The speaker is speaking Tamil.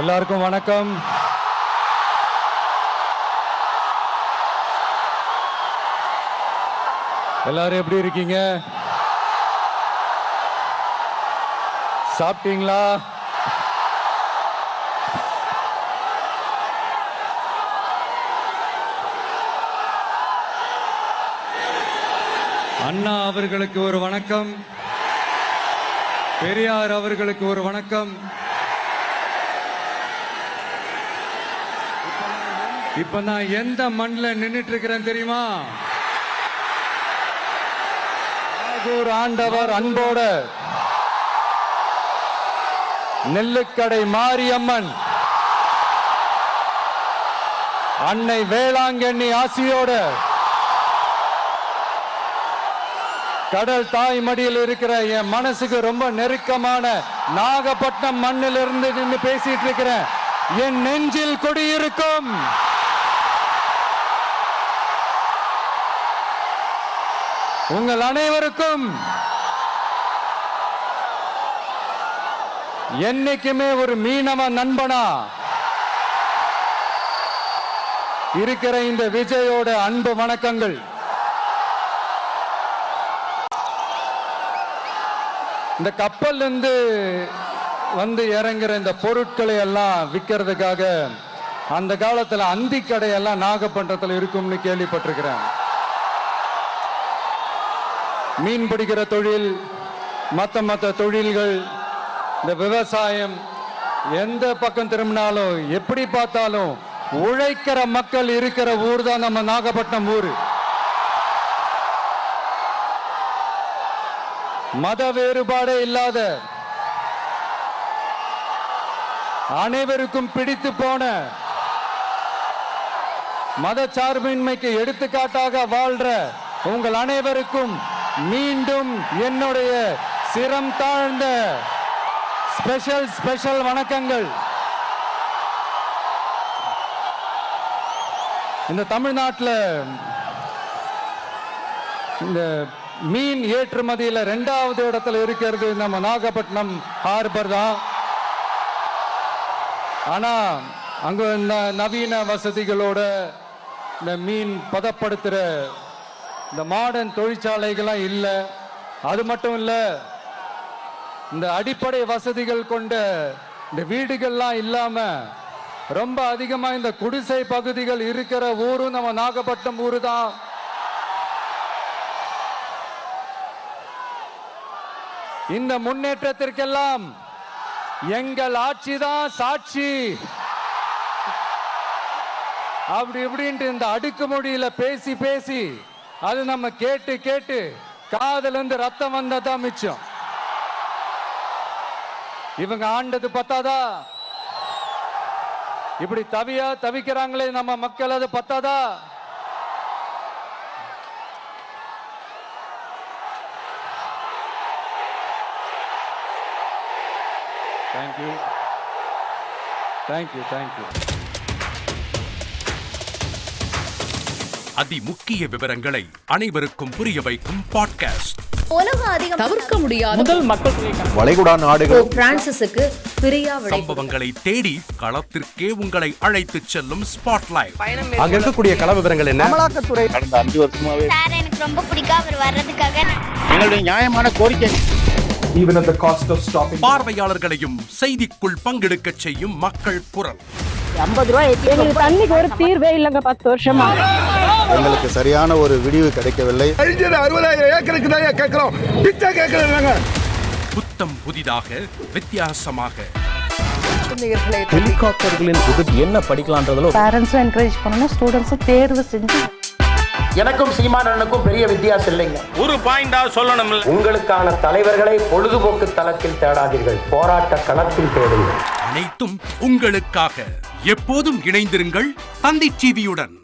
எல்லாருக்கும் வணக்கம். எல்லாரும் எப்படி இருக்கீங்க? சாப்பிட்டீங்களா? அண்ணா அவர்களுக்கு ஒரு வணக்கம், பெரியார் அவர்களுக்கு ஒரு வணக்கம். இப்ப நான் எந்த மண்ணில் நின்றுட்டு இருக்கிறேன் தெரியுமா? ஆண்டவர் அன்போட நெல்லுக்கடை மாரியம்மன் அன்னை வேளாங்கண்ணி ஆசியோட கடல் தாய் மடியில் இருக்கிற என் மனசுக்கு ரொம்ப நெருக்கமான நாகப்பட்டினம் மண்ணில் இருந்து நின்று பேசிட்டு இருக்கிறேன். என் நெஞ்சில் குடியிருக்கும் உங்கள் அனைவருக்கும் என்னைக்குமே ஒரு மீனவ நண்பனா இருக்கிற இந்த விஜயோட அன்பு வணக்கங்கள். இந்த கப்பல் இருந்து வந்து இறங்குற இந்த பொருட்களை எல்லாம் விற்கிறதுக்காக அந்த காலத்துல அந்தி கடையெல்லாம் நாகப்பட்டினத்தில் இருக்கும்னு கேள்விப்பட்டிருக்கிறேன். மீன் பிடிக்கிற தொழில், மற்ற தொழில்கள், இந்த விவசாயம், எந்த பக்கம் திரும்பினாலும் எப்படி பார்த்தாலும் உழைக்கிற மக்கள் இருக்கிற ஊர் தான் நம்ம நாகப்பட்டினம் ஊர். மத வேறுபாடே இல்லாத, அனைவருக்கும் பிடித்து போன, மத சார்பின்மைக்கு எடுத்துக்காட்டாக வாழ்ற உங்கள் அனைவருக்கும் மீண்டும் என்னுடைய சிரம் தாழ்ந்த ஸ்பெஷல் வணக்கங்கள். இந்த தமிழ்நாட்டில் இந்த மீன் ஏற்றுமதியில் 2வது இடத்துல இருக்கிறது நம்ம நாகப்பட்டினம் ஹார்பர் தான். ஆனா அங்க நவீன வசதிகளோட இந்த மீன் பதப்படுத்துற இந்த மாடர்ன் தொழிற்சாலைகள்லாம் இல்லை. அது மட்டும் இல்ல, இந்த அடிப்படை வசதிகள் கொண்ட இந்த வீடுகள்லாம் இல்லாம ரொம்ப அதிகமா இந்த குடிசை பகுதிகள் இருக்கிற ஊரும் நம்ம நாகப்பட்டினம் ஊரு தான். இந்த முன்னேற்றத்திற்கெல்லாம் எங்கள் ஆட்சி தான் சாட்சி. அப்படி இப்படின்ட்டு இந்த அடுக்குமொழியில பேசி அது நம்ம கேட்டு காதுல இருந்து ரத்தம் வந்ததான் மிச்சம். இவங்க ஆண்டது பத்தாதா? இப்படி தவிக்கிறாங்களே நம்ம மக்கள், அது பத்தாதா? தேங்க்யூ. அதிமுக்கிய விவரங்களை அனைவருக்கும் புரிய வைக்கும் பாட்காஸ்ட். உலக அதிகம் தவிர்க்க முடியாத முதல் மக்கள் வளைகுடா நாடுகள் பிரான்சிஸுக்கு பிரியா சம்பவங்களை தேடி களத்திற்கே உங்களை அழைத்து செல்லும் ஸ்பாட்லைட். அங்க இருக்கக்கூடிய கள விவரங்கள் என்ன? அமலாக்கத்துறை கடந்த 5 வருஷமாவே சார் எனக்கு ரொம்ப பிடிக்கும் அவர் வர்றதுக்காக. எங்களுடைய நியாயமான கோரிக்கை. Even at the cost of stopping. பார்வையாளர்களையும் செய்திக்குள் பங்கெடுக்க செய்யும் மக்கள் குரல். 50 ரூபாய் எங்களுக்கு தண்ணிக்கு ஒரு தீர்வே இல்லங்க 10 வருஷமா. எங்களுக்கு சரியான ஒரு விடிவு கிடைக்கவில்லை. 60,000 ஏக்கருக்கு தான் கேக்குறோம், பிச்சை கேக்குறாங்க. புத்தம் புதிதாக, வித்தியாசமாக ஹெலிகாப்டர்களின் உதவி என்ன படிக்கலாம்ன்றதுல பேரண்ட்ஸும் என்கரேஜ் பண்ணணும், ஸ்டூடெண்ட்ஸும் தேர்வு செஞ்சு. எனக்கும் சீமானனுக்கும் பெரிய வித்தியாசம் இல்லைங்க. ஒரு பாயிண்டா சொல்லணும். உங்களுக்கான தலைவர்களை பொழுதுபோக்கு தளத்தில் தேடாதீர்கள், போராட்ட களத்தில் தேடுங்கள். அனைத்தும் உங்களுக்காக. எப்போதும் இணைந்திருங்கள் தந்தி டிவியுடன்.